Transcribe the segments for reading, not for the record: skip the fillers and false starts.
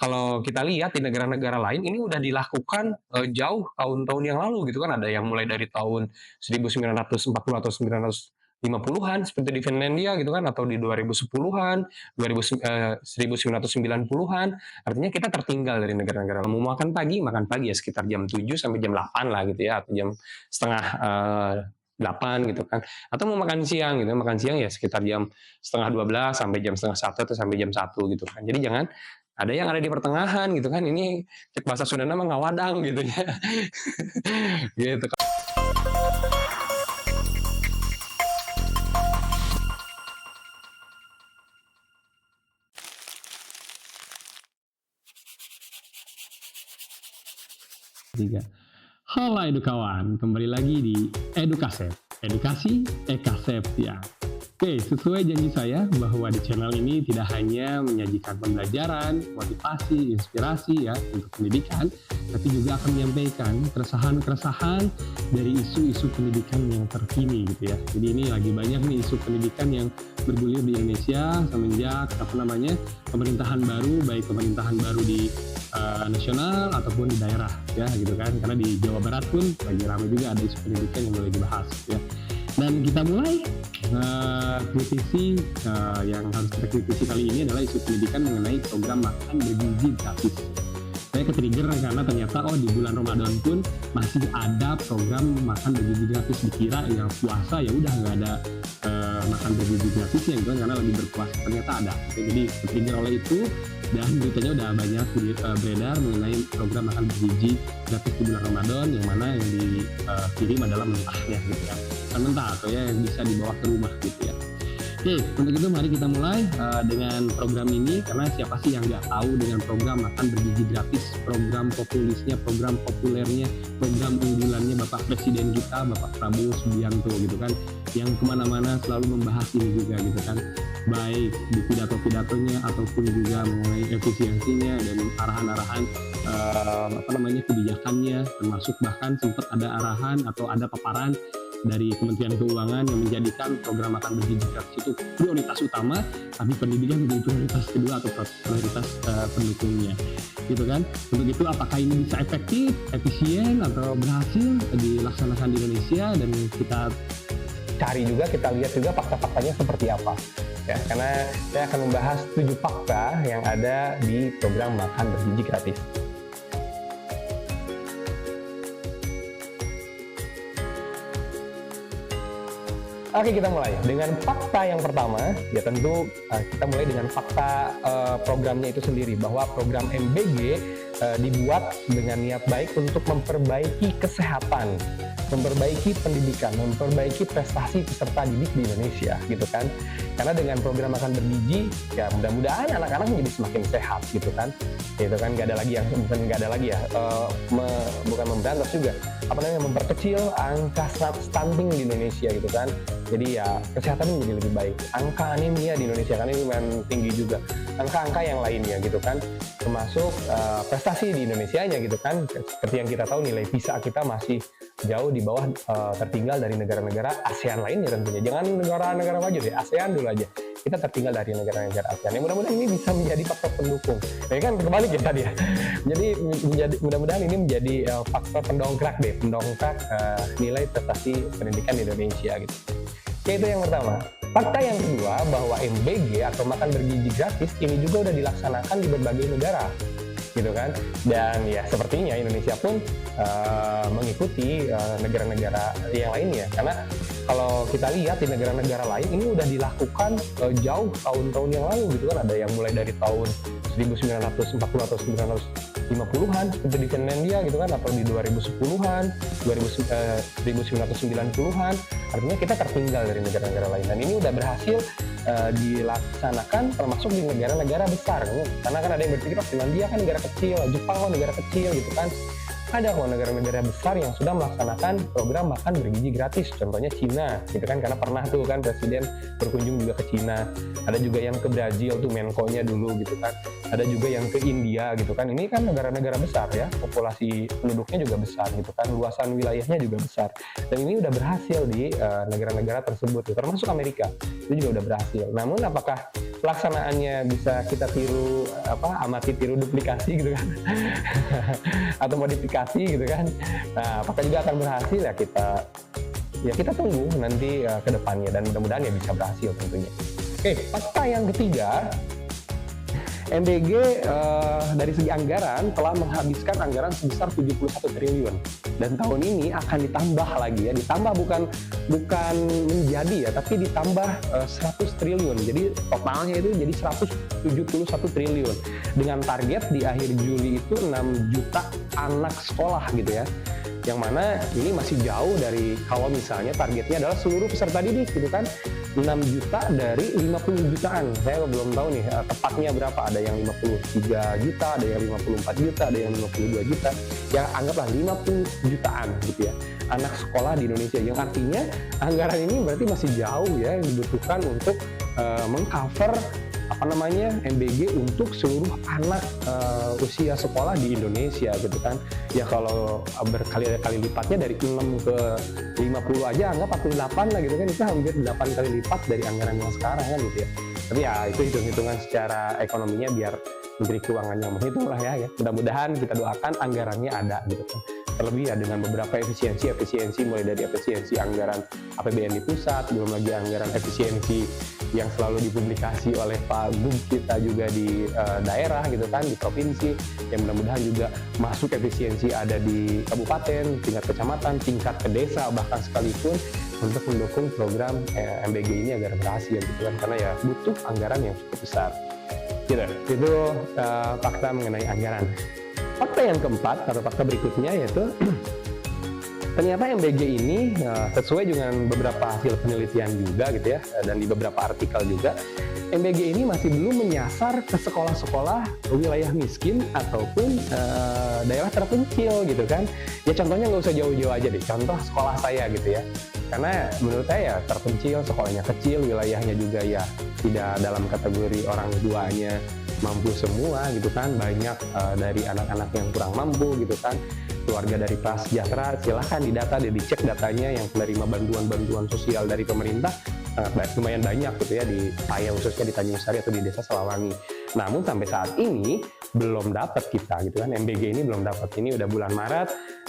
kalau kita lihat di negara-negara lain ini udah dilakukan, jauh tahun-tahun yang lalu gitu kan, ada yang mulai dari tahun 1940 atau 1950-an seperti di Finlandia gitu kan, atau di 2010-an, 1990-an. Artinya kita tertinggal dari negara-negara. Mau makan pagi ya sekitar jam 7 sampai jam 8 lah gitu ya, atau jam setengah, 8 gitu kan. Atau mau makan siang gitu, makan siang ya sekitar jam setengah 12 sampai jam setengah 1 atau sampai jam 1 gitu kan. Jadi jangan ada yang ada di pertengahan gitu kan, ini cek bahasa Sundana mah ngawadang gitu ya. Gitu. Tiga. Halo edukawan, kembali lagi di Edukasep. Edukasi Ekasep ya. Oke, sesuai janji saya bahwa di channel ini tidak hanya menyajikan pembelajaran, motivasi, inspirasi ya untuk pendidikan, tapi juga akan menyampaikan keresahan-keresahan dari isu-isu pendidikan yang terkini gitu ya. Jadi ini lagi banyak nih isu pendidikan yang bergulir di Indonesia semenjak pemerintahan baru, baik pemerintahan baru di nasional ataupun di daerah ya gitu kan, karena di Jawa Barat pun lagi ramai juga ada isu pendidikan yang mulai dibahas ya. Dan kita mulai kritisi yang harus kita kritisi kali ini adalah isu pendidikan mengenai program makan bergizi gratis. Saya ke-trigger karena ternyata di bulan Ramadan pun masih ada program makan bergizi gratis. Dikira yang puasa ya udah nggak ada makan bergizi gratisnya gitu kan, karena lagi berpuasa, ternyata ada. Jadi ke-trigger oleh itu, dan beritanya udah banyak beredar mengenai program makan bergizi gratis di bulan Ramadan, yang mana yang dikirim adalah mentahnya gitu ya, bukan mentah atau ya yang bisa dibawa ke rumah gitu ya. Oke, untuk itu mari kita mulai dengan program ini, karena siapa sih yang nggak tahu dengan program makan bergizi gratis, program populernya, program unggulannya Bapak Presiden kita, Bapak Prabowo Subianto gitu kan, yang kemana-mana selalu membahas ini juga gitu kan, baik di pidato-pidatonya ataupun juga mengenai efisiensinya dan arahan-arahan kebijakannya, termasuk bahkan sempat ada arahan atau ada paparan dari Kementerian Keuangan yang menjadikan program makan bergizi gratis itu prioritas utama, tapi pendidikan menjadi prioritas kedua atau prioritas pendukungnya, gitu kan. Untuk itu apakah ini bisa efektif, efisien, atau berhasil dilaksanakan di Indonesia, dan kita cari juga, kita lihat juga fakta-faktanya seperti apa. Ya, karena saya akan membahas 7 fakta yang ada di program makan bergizi gratis. Oke, kita mulai dengan fakta yang pertama. Ya tentu kita mulai dengan fakta programnya itu sendiri, bahwa program MBG dibuat dengan niat baik untuk memperbaiki kesehatan, memperbaiki pendidikan, memperbaiki prestasi peserta didik di Indonesia gitu kan. Karena dengan program makan bergizi, ya mudah-mudahan anak-anak menjadi semakin sehat gitu kan. Gitu kan, bukan memberantas juga, memperkecil angka stunting di Indonesia gitu kan. Jadi ya kesehatan menjadi lebih baik. Angka anemia di Indonesia kan ini lumayan tinggi juga. Angka-angka yang lainnya gitu kan, termasuk prestasi di Indonesianya gitu kan. Seperti yang kita tahu, nilai PISA kita masih jauh di bawah, tertinggal dari negara-negara ASEAN lainnya tentunya. Jangan negara-negara maju deh, ASEAN dulu aja. Kita tertinggal dari negara-negara ASEAN. Yang mudah-mudahan ini bisa menjadi faktor pendukung. Ya kan kebalik ya tadi ya. Jadi mudah-mudahan ini menjadi faktor pendongkrak nilai prestasi pendidikan di Indonesia gitu. Oke, itu yang pertama. Fakta yang kedua, bahwa MBG atau makan bergizi gratis ini juga udah dilaksanakan di berbagai negara gitu kan. Dan ya sepertinya Indonesia pun mengikuti negara-negara yang lainnya, karena kalau kita lihat di negara-negara lain ini udah dilakukan jauh tahun-tahun yang lalu gitu kan. Ada yang mulai dari tahun 1940 atau 1950-an seperti di Finlandia gitu kan, atau di 2010-an, 1990-an. Artinya kita tertinggal dari negara-negara lain, dan ini udah berhasil dilaksanakan termasuk di negara-negara besar. Karena kan ada yang berpikir Finlandia kan negara kecil, Jepang kan negara kecil gitu kan. Ada kok negara-negara besar yang sudah melaksanakan program makan bergizi gratis. Contohnya Cina gitu kan, karena pernah tuh kan presiden berkunjung juga ke Cina. Ada juga yang ke Brazil tuh Menko-nya dulu gitu kan. Ada juga yang ke India gitu kan. Ini kan negara-negara besar ya, populasi penduduknya juga besar gitu kan, luasan wilayahnya juga besar. Dan ini udah berhasil di negara-negara tersebut, termasuk Amerika. Itu juga udah berhasil. Namun apakah pelaksanaannya bisa kita tiru amati tiru duplikasi gitu kan atau modifikasi gitu kan. Nah, apakah juga akan berhasil ya kita tunggu nanti ke depannya, dan mudah-mudahan ya bisa berhasil tentunya. Oke, fakta yang ketiga, MBG dari segi anggaran telah menghabiskan anggaran sebesar 71 triliun, dan tahun ini akan ditambah lagi ya, ditambah bukan menjadi ya, tapi ditambah 100 triliun. Jadi totalnya itu jadi 171 triliun dengan target di akhir Juli itu 6 juta anak sekolah gitu ya. Yang mana ini masih jauh dari kalau misalnya targetnya adalah seluruh peserta didik gitu kan, 6 juta dari 50 jutaan. Saya belum tahu nih tepatnya berapa, ada yang 53 juta, ada yang 54 juta, ada yang 52 juta, yang anggaplah 50 jutaan gitu ya anak sekolah di Indonesia, yang artinya anggaran ini berarti masih jauh ya yang dibutuhkan untuk mengcover MBG untuk seluruh anak usia sekolah di Indonesia gitu kan. Ya kalau berkali-kali lipatnya dari 6 ke 50 aja anggap 48 lah gitu kan, itu hampir 8 kali lipat dari anggaran yang sekarang kan gitu ya. Tapi ya itu hitung-hitungan secara ekonominya biar Menteri Keuangan yang menghitung lah ya. Mudah-mudahan kita doakan anggarannya ada gitu kan. Terlebih ya dengan beberapa efisiensi mulai dari efisiensi anggaran APBN di pusat, belum lagi anggaran efisiensi yang selalu dipublikasi oleh Pak Gub kita juga di daerah gitu kan, di provinsi, yang mudah-mudahan juga masuk efisiensi ada di kabupaten, tingkat kecamatan, tingkat ke desa bahkan sekalipun, untuk mendukung program MBG ini agar berhasil gitu kan, karena ya butuh anggaran yang cukup besar gitu. Itu fakta mengenai anggaran. Fakta yang keempat atau fakta berikutnya yaitu ternyata MBG ini sesuai dengan beberapa hasil penelitian juga gitu ya, dan di beberapa artikel juga, MBG ini masih belum menyasar ke sekolah-sekolah wilayah miskin ataupun daerah terpencil gitu kan. Ya contohnya nggak usah jauh-jauh aja deh, contoh sekolah saya gitu ya. Karena menurut saya terpencil, sekolahnya kecil, wilayahnya juga ya tidak dalam kategori orang tuanya mampu semua gitu kan, banyak dari anak-anak yang kurang mampu gitu kan, keluarga dari prasejahtera, silahkan didata, dicek datanya yang menerima bantuan sosial dari pemerintah lumayan banyak gitu ya, di Paya khususnya di Tanjung Sari atau di Desa Salawangi. Namun sampai saat ini belum dapat kita gitu kan, MBG ini belum dapat. Ini udah bulan Maret,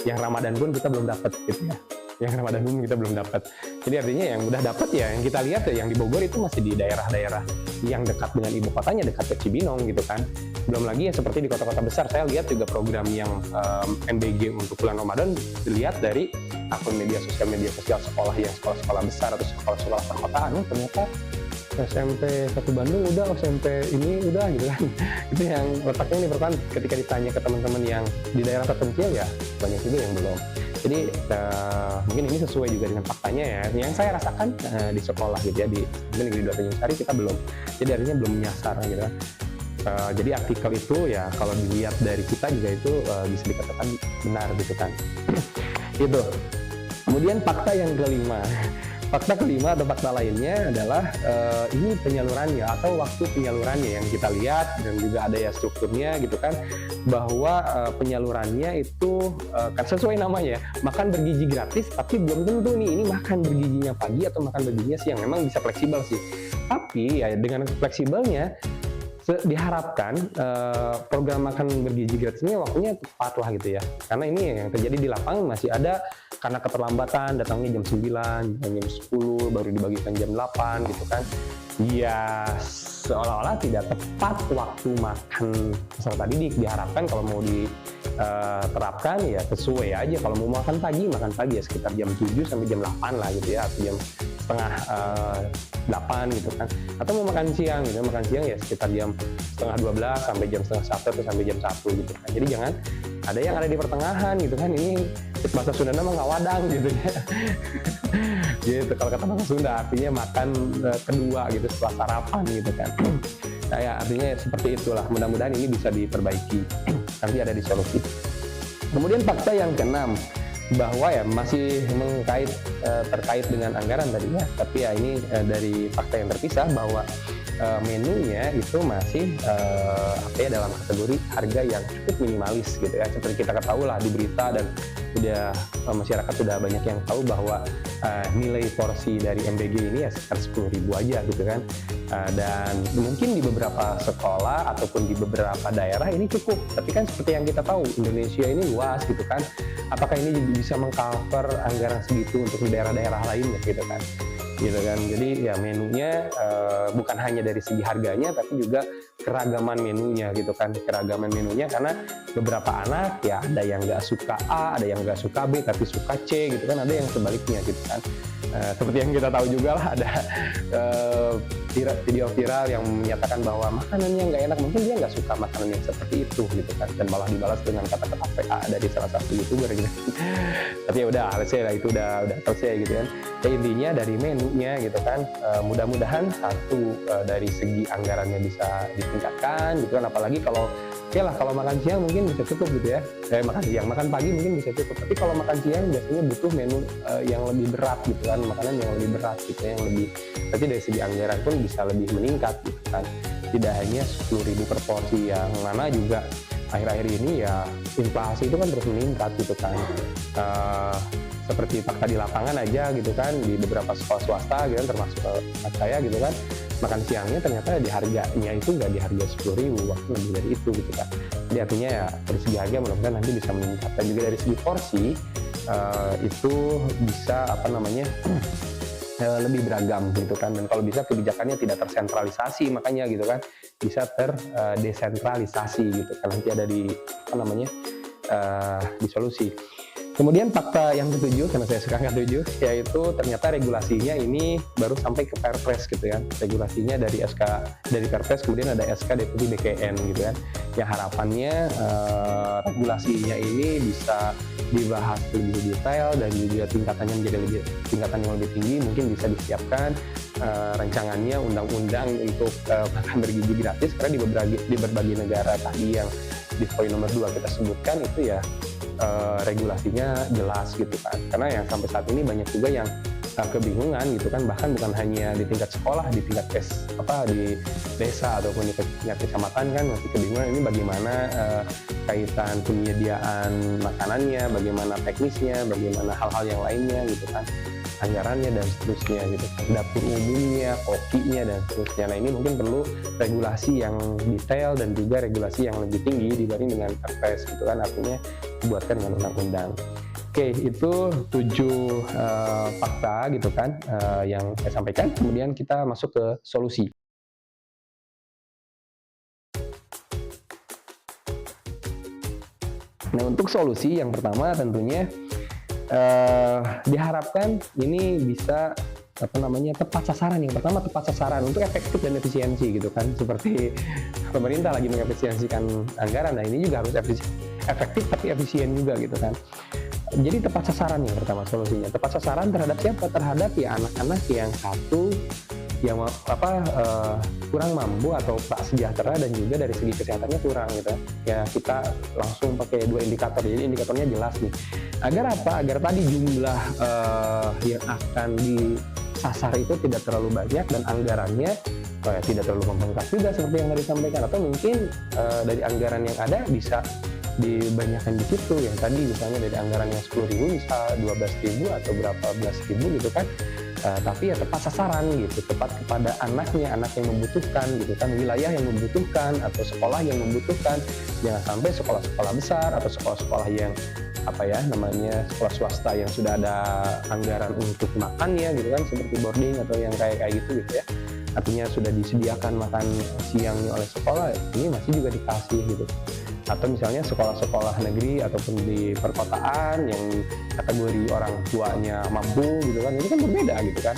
yang Ramadan pun kita belum dapat gitu ya. Yang Ramadan pun kita belum dapat. Jadi artinya yang udah dapat ya yang kita lihat ya, yang di Bogor itu masih di daerah-daerah yang dekat dengan ibu kotanya, dekat ke Cibinong gitu kan. Belum lagi ya seperti di kota-kota besar. Saya lihat juga program yang MBG untuk bulan Ramadan dilihat dari akun media sosial sekolah, yang sekolah-sekolah besar atau sekolah-sekolah perkotaan. Ternyata SMP 1 Bandung udah, SMP ini udah gitu kan. Itu yang letaknya ini pertama, ketika ditanya ke teman-teman yang di daerah terpencil ya banyak juga yang belum. Jadi mungkin ini sesuai juga dengan faktanya ya, yang saya rasakan di sekolah gitu ya, di Negeri 2 Tanjung Sari kita belum. Jadi artinya belum menyasar gitu kan. Jadi artikel itu ya kalau dilihat dari kita juga itu bisa dikatakan benar gitu kan. Itu. Kemudian fakta yang kelima. Fakta kelima atau fakta lainnya adalah ini penyalurannya atau waktu penyalurannya yang kita lihat, dan juga ada ya strukturnya gitu kan, bahwa penyalurannya itu kan sesuai namanya, makan bergizi gratis, tapi belum tentu nih ini makan bergizinya pagi atau makan bergizinya siang. Memang bisa fleksibel sih, tapi ya dengan fleksibelnya diharapkan program makan bergizi gratis ini waktunya tepat lah gitu ya, karena ini yang terjadi di lapangan masih ada karena keterlambatan, datangnya jam 9, jam 10, baru dibagikan jam 8 gitu kan. Ya seolah-olah tidak tepat waktu makan peserta didik. Diharapkan kalau mau diterapkan ya sesuai aja, kalau mau makan pagi ya sekitar jam 7 sampai jam 8 lah gitu ya, atau jam setengah 8 gitu kan. Atau mau makan siang gitu, makan siang ya sekitar jam setengah 12 sampai jam setengah 1 atau sampai jam 1 gitu kan. Jadi jangan ada yang ada di pertengahan gitu kan, ini bahasa Sunda mah nggak wadang gitu ya. Gitu kalau kata bahasa Sunda artinya makan kedua gitu setelah sarapan gitu kan. Nah, ya, artinya seperti itulah, mudah-mudahan ini bisa diperbaiki. Nanti ada di solusi. Kemudian fakta yang keenam, bahwa ya masih terkait dengan anggaran tadi ya, tapi ya ini dari fakta yang terpisah bahwa menunya itu masih apa ya, dalam kategori harga yang cukup minimalis gitu ya. Seperti kita ketahui lah di berita dan udah masyarakat sudah banyak yang tahu bahwa nilai porsi dari MBG ini ya sekitar 10.000 aja gitu kan. Dan mungkin di beberapa sekolah ataupun di beberapa daerah ini cukup, tapi kan seperti yang kita tahu Indonesia ini luas gitu kan, apakah ini bisa mengcover anggaran segitu untuk di daerah-daerah lainnya gitu kan. Jadi ya menunya bukan hanya dari segi harganya tapi juga keragaman menunya gitu kan, keragaman menunya karena beberapa anak ya ada yang nggak suka A, ada yang nggak suka B tapi suka C gitu kan, ada yang sebaliknya gitu kan. Seperti yang kita tahu juga lah, ada video viral yang menyatakan bahwa makanannya nggak enak, mungkin dia nggak suka makanan yang seperti itu gitu kan, dan malah dibalas dengan kata-kata PA dari salah satu YouTuber gitu. Tapi ya udah, selesai lah, itu udah selesai gitu kan. Ya, intinya dari menunya gitu kan, mudah-mudahan satu dari segi anggarannya bisa ditingkatkan gitu kan, apalagi kalau kalau makan siang mungkin bisa cukup gitu ya. Makan siang, makan pagi mungkin bisa cukup. Tapi kalau makan siang biasanya butuh menu yang lebih berat gitu kan, makanan yang lebih berat gitu, yang lebih. Tapi dari segi anggaran pun bisa lebih meningkat gitu kan. Tidak hanya 10.000 per porsi, yang mana juga akhir-akhir ini ya inflasi itu kan terus meningkat gitu kan. Seperti fakta di lapangan aja gitu kan, di beberapa sekolah swasta gitu kan, termasuk tempat saya gitu kan, makan siangnya ternyata di harganya itu nggak di harga 10.000, bahkan lebih dari itu gitu kan. Jadi artinya ya dari segi harga mudah-mudahan nanti bisa meningkat, dan juga dari segi porsi itu bisa lebih beragam gitu kan, dan kalau bisa kebijakannya tidak tersentralisasi, makanya gitu kan, bisa terdesentralisasi gitu kan, nanti ada di di solusi. Kemudian fakta yang ketujuh, karena saya suka ketujuh, yaitu ternyata regulasinya ini baru sampai ke Perpres gitu ya. Regulasinya dari Perpres, kemudian ada SK Deputi BKN gitu kan. Yang harapannya regulasinya ini bisa dibahas lebih detail dan juga tingkatan yang lebih tinggi, mungkin bisa disiapkan rancangannya undang-undang untuk makan bergizi gratis, karena di berbagai negara tadi yang di poin nomor 2 kita sebutkan itu ya regulasinya jelas gitu kan. Karena yang sampai saat ini banyak juga yang kebingungan gitu kan, bahkan bukan hanya di tingkat sekolah, di tingkat di desa ataupun di tingkat kecamatan kan masih kebingungan ini bagaimana kaitan penyediaan makanannya, bagaimana teknisnya, bagaimana hal-hal yang lainnya gitu kan, anggarannya dan seterusnya gitu kan, dapur umumnya, kokinya dan seterusnya. Nah, ini mungkin perlu regulasi yang detail dan juga regulasi yang lebih tinggi dibanding dengan Perpres gitu kan, artinya dibuatkan dengan undang-undang. Oke, itu 7 fakta gitu kan yang saya sampaikan. Kemudian kita masuk ke solusi. Nah, untuk solusi yang pertama tentunya diharapkan ini bisa tepat sasaran. Yang pertama tepat sasaran untuk efektif dan efisiensi gitu kan, seperti pemerintah lagi mengefisiensikan anggaran. Nah, ini juga harus efektif tapi efisien juga gitu kan. Jadi tepat sasaran yang pertama solusinya. Tepat sasaran terhadap siapa? Terhadap ya anak-anak yang yang kurang mampu atau tak sejahtera, dan juga dari segi kesehatannya kurang gitu ya. Kita langsung pakai 2 indikator, jadi indikatornya jelas nih. Agar apa? Agar tadi jumlah yang akan disasar itu tidak terlalu banyak dan anggarannya tidak terlalu membengkak juga seperti yang tadi disampaikan, atau mungkin dari anggaran yang ada bisa dibanyakan di situ, yang tadi misalnya dari anggaran yang 10.000 bisa 12.000 atau berapa belas ribu gitu kan. Tapi ya tepat sasaran gitu, tepat kepada anak yang membutuhkan gitu kan, wilayah yang membutuhkan atau sekolah yang membutuhkan. Jangan sampai sekolah-sekolah besar atau sekolah-sekolah yang sekolah swasta yang sudah ada anggaran untuk makannya gitu kan, seperti boarding atau yang kayak gitu ya. Artinya sudah disediakan makan siangnya oleh sekolah, ini masih juga dikasih gitu. Atau misalnya sekolah-sekolah negeri ataupun di perkotaan yang kategori orang tuanya mampu gitu kan, ini kan berbeda gitu kan.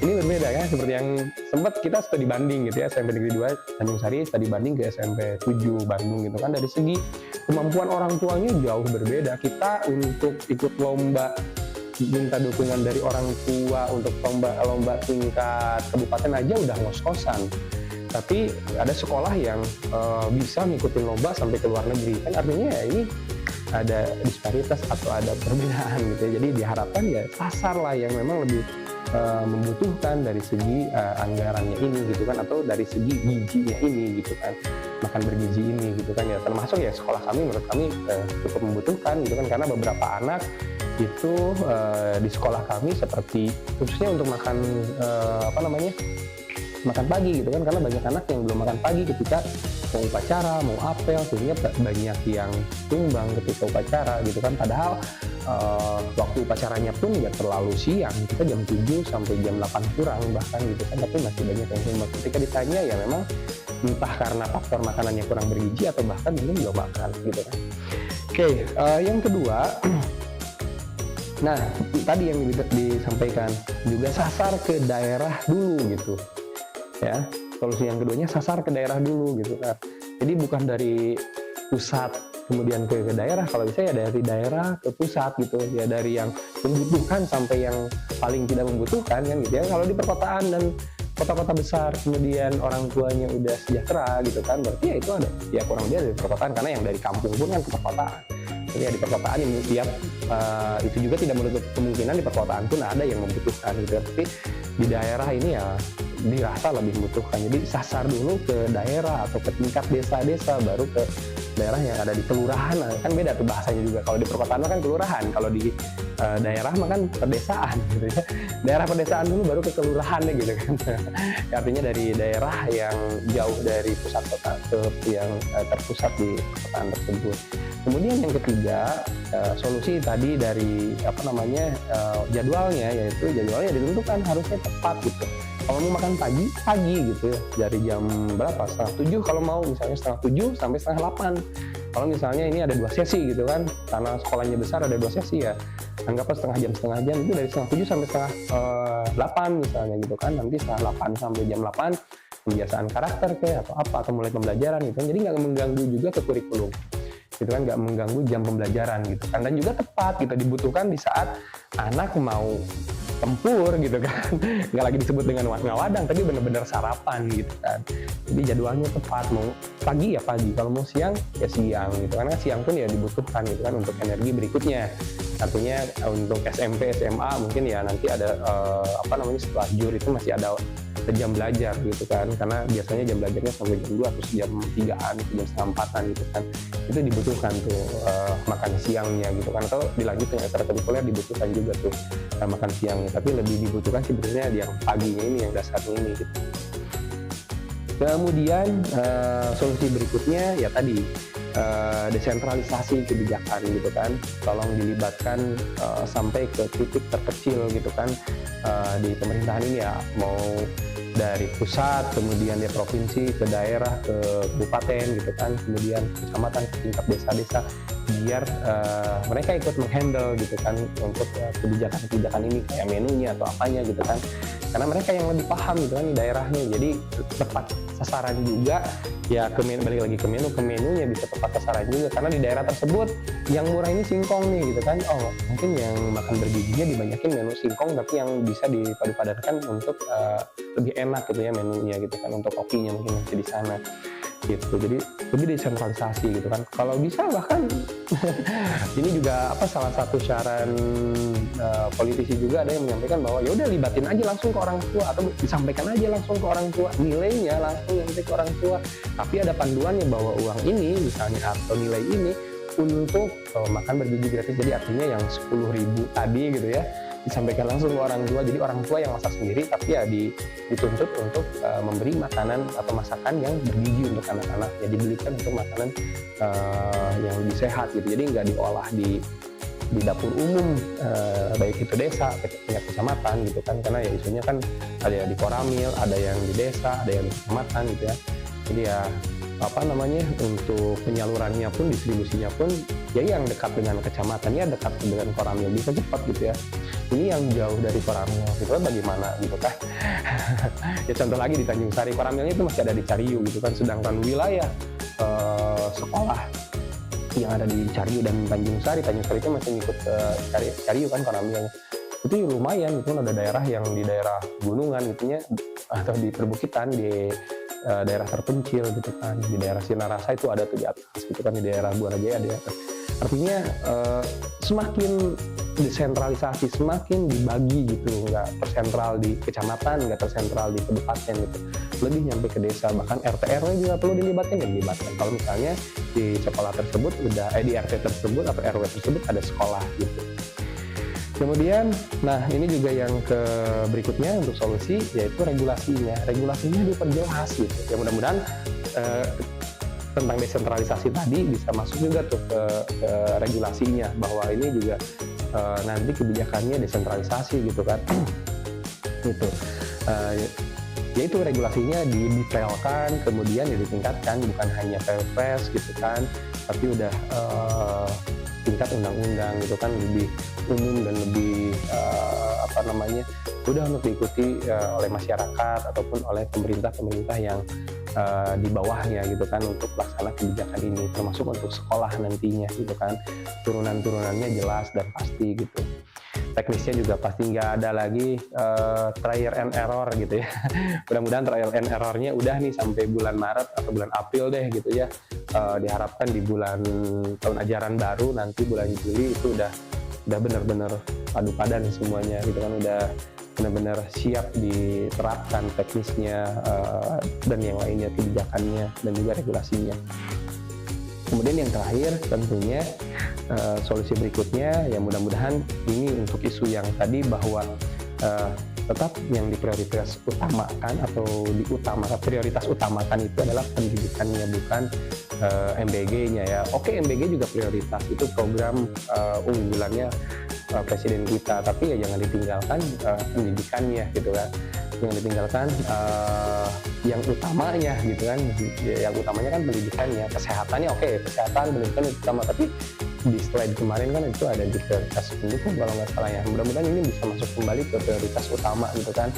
Ini berbeda kan, seperti yang sempat kita studi banding gitu ya, SMP Negeri 2 Tanjung Sari studi banding ke SMP 7 Bandung gitu kan, dari segi kemampuan orang tuanya jauh berbeda. Kita untuk ikut lomba minta dukungan dari orang tua untuk lomba tingkat kabupaten aja udah ngos-ngosan. Tapi ada sekolah yang bisa ngikutin lomba sampai ke luar negeri, kan artinya ya ini ada disparitas atau ada perbedaan gitu ya. Jadi diharapkan ya pasar lah yang memang lebih membutuhkan dari segi anggarannya ini gitu kan, atau dari segi gizinya ini gitu kan, makan bergizi ini gitu kan ya. Termasuk ya sekolah kami, menurut kami cukup membutuhkan gitu kan, karena beberapa anak itu di sekolah kami seperti khususnya untuk makan makan pagi gitu kan, karena banyak anak yang belum makan pagi ketika mau upacara, mau apel, sehingga banyak yang tumbang ketika upacara gitu kan. Padahal waktu upacaranya pun nggak terlalu siang, kita jam 7 sampai jam 8 kurang bahkan gitu kan, tapi masih banyak yang tumbang. Ketika ditanya ya memang entah karena faktor makanannya kurang bergizi atau bahkan mungkin belum makan gitu kan. Oke, yang kedua, nah tadi yang disampaikan juga sasar ke daerah dulu gitu ya. Solusi yang keduanya sasar ke daerah dulu gitu kan. Jadi bukan dari pusat kemudian ke daerah, kalau bisa ya dari daerah ke pusat gitu ya, dari yang membutuhkan sampai yang paling tidak membutuhkan kan gitu ya. Kalau di perkotaan dan kota-kota besar kemudian orang tuanya udah sejahtera gitu kan, berarti ya itu ada ya kurang dia dari perkotaan, karena yang dari kampung pun kan ke perkotaan. Jadi ya di perkotaan yang tiap itu juga tidak menutup kemungkinan di perkotaan pun ada yang membutuhkan gitu, tapi di daerah ini ya dirasa lebih membutuhkan. Jadi sasar dulu ke daerah atau ke tingkat desa-desa, baru ke daerah yang ada di kelurahan. Kan beda tuh bahasanya juga, kalau di perkotaan kan kelurahan, kalau di daerah mah kan perdesaan gitu ya. Daerah perdesaan dulu baru ke kelurahannya gitu kan. Artinya dari daerah yang jauh dari pusat kota ke yang terpusat di perkotaan tersebut. Kemudian yang ketiga, solusi tadi dari jadwalnya, yaitu jadwalnya ditentukan harusnya tepat gitu. Kalau mau makan pagi gitu ya, dari jam berapa, 6:30 kalau mau, misalnya 7:30 sampai 7:30. Kalau misalnya ini ada 2 sesi gitu kan, karena sekolahnya besar ada 2 sesi ya, anggaplah setengah jam itu dari 7:30 sampai 7:30 misalnya gitu kan. Nanti 7:30 sampai jam 8 pembiasaan karakter kayak atau mulai pembelajaran gitu kan. Jadi nggak mengganggu juga ke kurikulum gitu kan, nggak mengganggu jam pembelajaran gitu kan, dan juga tepat gitu, dibutuhkan di saat anak mau tempur gitu kan. Nggak lagi disebut dengan ngawadang, tapi benar-benar sarapan gitu kan. Jadi jadwalnya tepat, mau pagi ya pagi, kalau mau siang ya siang gitu, karena siang pun ya dibutuhkan gitu kan untuk energi berikutnya. Artinya untuk SMP, SMA mungkin ya nanti ada setelah jur itu masih ada jam belajar gitu kan, karena biasanya jam belajarnya sampai jam 2 atau jam 3-an, jam setengah 4-an gitu kan. Itu dibutuhkan tuh makan siangnya gitu kan, atau dilanjut dengan ekstrakurikuler dibutuhkan juga tuh makan siangnya, tapi lebih dibutuhkan sebenarnya yang paginya ini, yang dasarnya ini gitu. Kemudian solusi berikutnya ya tadi desentralisasi kebijakan gitu kan, tolong dilibatkan sampai ke titik terkecil gitu kan di pemerintahan ini ya, mau dari pusat, kemudian ya provinsi, ke daerah, ke kabupaten gitu kan, kemudian kecamatan, ke tingkat desa-desa, biar mereka ikut menghandle gitu kan untuk kebijakan-kebijakan ini, kayak menunya atau apanya gitu kan, karena mereka yang lebih paham gitu kan di daerahnya. Jadi tepat sasaran juga ya, balik lagi ke menunya bisa tepat sasaran juga, karena di daerah tersebut yang murah ini singkong nih gitu kan. Oh mungkin yang makan bergizinya dibanyakin menu singkong, tapi yang bisa dipadu-padankan untuk lebih enak gitu ya menunya gitu kan, untuk kopinya mungkin masih di sana gitu. Jadi lebih desentralisasi gitu kan, kalau bisa bahkan ini juga salah satu saran politisi juga ada yang menyampaikan bahwa ya udah libatin aja langsung ke orang tua, atau disampaikan aja langsung ke orang tua nilainya, langsung nanti ke orang tua, tapi ada panduannya bahwa uang ini misalnya atau nilai ini untuk makan bergizi gratis. Jadi artinya yang 10.000 tadi gitu ya disampaikan langsung ke orang tua, jadi orang tua yang masak sendiri, tapi ya dituntut untuk memberi makanan atau masakan yang bergizi untuk anak-anak, ya dibelikan untuk makanan yang lebih sehat gitu. Jadi nggak diolah di dapur umum, baik itu desa, tingkat kecamatan gitu kan, karena ya isunya kan ada yang di Koramil, ada yang di desa, ada yang di kecamatan gitu ya. Jadi ya untuk penyalurannya pun, distribusinya pun ya yang dekat dengan kecamatannya, dekat dengan Koramil bisa cepat gitu ya. Ini yang jauh dari Koramil gitu kan bagaimana gitu kan. Ya contoh lagi di Tanjung Sari, Koramilnya itu masih ada di Cariu gitu kan, sedangkan wilayah sekolah yang ada di Cariu dan Tanjung Sari itu masih ngikut ke Cariu kan Koramilnya. Itu lumayan gitu, ada daerah yang di daerah gunungan gitunya, atau di perbukitan, di daerah terpencil gitu kan, di daerah Sinarasa itu ada tuh di atas gitu kan, di daerah Buana Jaya di atas. Artinya semakin desentralisasi, semakin dibagi gitu, nggak tersentral di kecamatan, nggak tersentral di kabupaten gitu, lebih nyampe ke desa, bahkan RT RW juga perlu dilibatkan, ya dilibatkan. Kalau misalnya di sekolah tersebut di RT tersebut atau RW tersebut ada sekolah gitu. Kemudian, nah ini juga yang berikutnya untuk solusi, yaitu regulasinya. Regulasinya diperjelas gitu. Ya mudah-mudahan tentang desentralisasi tadi bisa masuk juga tuh ke regulasinya, bahwa ini juga nanti kebijakannya desentralisasi gitu kan. Gitu. Yaitu regulasinya didetailkan, kemudian ya ditingkatkan, bukan hanya perpres gitu kan, tapi udah tingkat undang-undang gitu kan, lebih umum dan lebih mudah untuk diikuti oleh masyarakat ataupun oleh pemerintah yang di bawahnya gitu kan, untuk pelaksana kebijakan ini, termasuk untuk sekolah nantinya gitu kan, turunan-turunannya jelas dan pasti gitu. Teknisnya juga pasti nggak ada lagi trial and error gitu ya. Mudah-mudahan trial and errornya udah nih sampai bulan Maret atau bulan April deh gitu ya. Diharapkan di bulan tahun ajaran baru nanti bulan Juli itu udah benar-benar padu padan semuanya gitu kan, udah benar-benar siap diterapkan teknisnya dan yang lainnya, kebijakannya dan juga regulasinya. Kemudian yang terakhir tentunya solusi berikutnya, ya mudah-mudahan ini untuk isu yang tadi, bahwa tetap yang diprioritas utamakan atau prioritas utamakan itu adalah pendidikannya, bukan MBG-nya ya. Oke, MBG juga prioritas, itu program unggulannya presiden kita, tapi ya jangan ditinggalkan pendidikannya gitu kan. Yang ditinggalkan yang utamanya gitu kan. Yang utamanya kan pendidikannya, kesehatannya oke, kesehatan, pendidikan utama, tapi di slide kemarin kan itu ada di prioritas pendukung kalau nggak salah ya. Mudah-mudahan ini bisa masuk kembali ke prioritas utama gitu kan,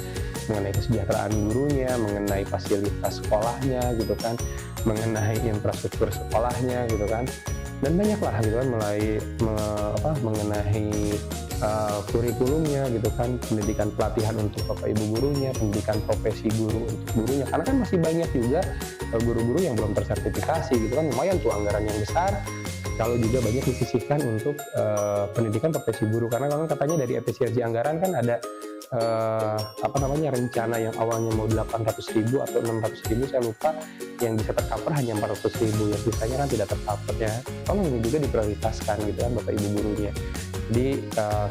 mengenai kesejahteraan gurunya, mengenai fasilitas sekolahnya gitu kan, mengenai infrastruktur sekolahnya gitu kan, dan banyak lah gitu kan, mengenai kurikulumnya gitu kan, pendidikan pelatihan untuk bapak ibu gurunya, pendidikan profesi guru untuk gurunya, karena kan masih banyak juga guru-guru yang belum tersertifikasi gitu kan. Lumayan tuh anggaran yang besar kalau juga banyak disisihkan untuk pendidikan profesi guru, karena memang katanya dari efisiensi anggaran kan ada rencana yang awalnya mau 800.000 atau 600.000 saya lupa, yang bisa tercover hanya 400.000, yang sisanya kan tidak tercover ya. Tolong ini juga diprioritaskan gitu kan bapak ibu gurunya. Jadi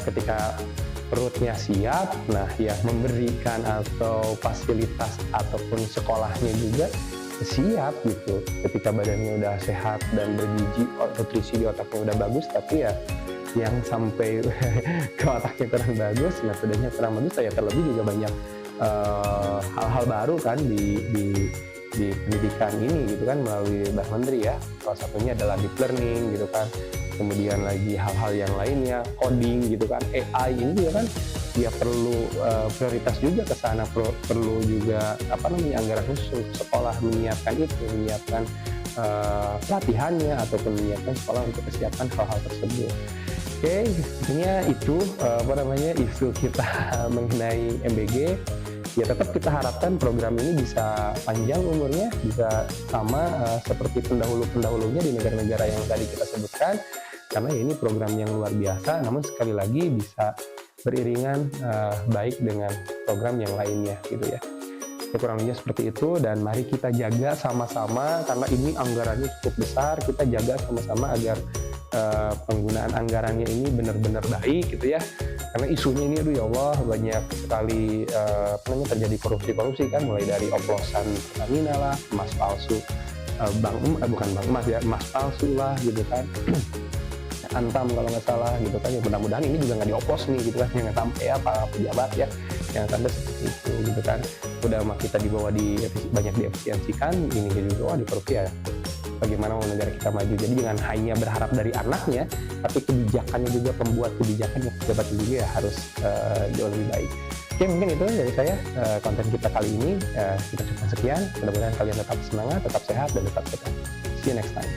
ketika perutnya siap, nah ya memberikan atau fasilitas ataupun sekolahnya juga siap gitu. Ketika badannya udah sehat dan bergizi, nutrisi di otaknya udah bagus, tapi ya yang sampai ke otaknya kurang bagus, metodenya kurang bagus, ya terlebih juga banyak hal-hal baru kan di pendidikan ini gitu kan, melalui Mbak Menteri ya. Salah satunya adalah deep learning gitu kan, kemudian lagi hal-hal yang lainnya, coding gitu kan, AI ini juga kan dia perlu prioritas juga ke sana, perlu juga anggaran khusus sekolah menyiapkan pelatihannya ataupun menyiapkan sekolah untuk kesiapan hal-hal tersebut. Oke, intinya itu isu kita mengenai MBG. Ya tetap kita harapkan program ini bisa panjang umurnya, bisa sama seperti pendahulunya di negara-negara yang tadi kita sebutkan, karena ini program yang luar biasa, namun sekali lagi bisa beriringan baik dengan program yang lainnya gitu ya. Kurang lebihnya seperti itu, dan mari kita jaga sama-sama, karena ini anggarannya cukup besar, kita jaga sama-sama agar penggunaan anggarannya ini benar-benar baik gitu ya. Karena isunya ini aduh ya Allah, banyak sekali terjadi korupsi kan, mulai dari oplosan Pertamina lah, emas palsu emas palsu lah gitu kan. Antam kalau nggak salah gitu kan, ya mudah-mudahan ini juga nggak dioplos nih gitu kan, jangan sampai ya para pejabat ya yang tanda seperti itu gitu kan. Udah mah kita banyak diefisiensikan, ini juga dikorupsi ya. Bagaimana mau negara kita maju? Jadi jangan hanya berharap dari anaknya, tapi kebijakannya juga, pembuat kebijakan yang pejabat juga ya harus jauh lebih baik. Oke, mungkin itu dari saya konten kita kali ini. Kita cukup sekian. Mudah-mudahan kalian tetap semangat, tetap sehat, dan tetap sehat. See you next time.